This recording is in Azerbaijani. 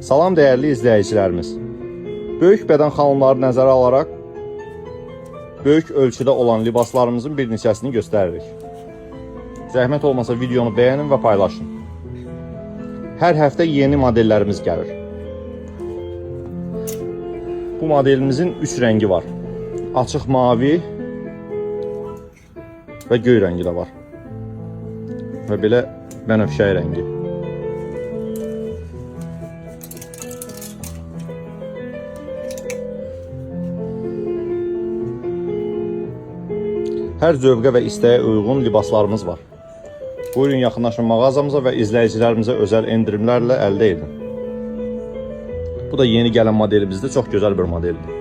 Salam dəyərli izləyicilərimiz. Böyük bədən xanımları nəzərə alaraq böyük ölçüdə olan libaslarımızın bir neçəsini göstəririk. Zəhmət olmasa videonu bəyənin və paylaşın. Hər həftə yeni modellərimiz gəlir. Bu modelimizin 3 rəngi var. Açıq mavi və göy rəngi də var. Və belə bənövşəyi rəngi. Hər zövqə və istəyə uyğun libaslarımız var. Buyurun yaxınlaşın mağazamıza və izləyicilərimizə özəl endirimlərlə əldə edin. Bu da yeni gələn modelimizdə çox gözəl bir modeldir.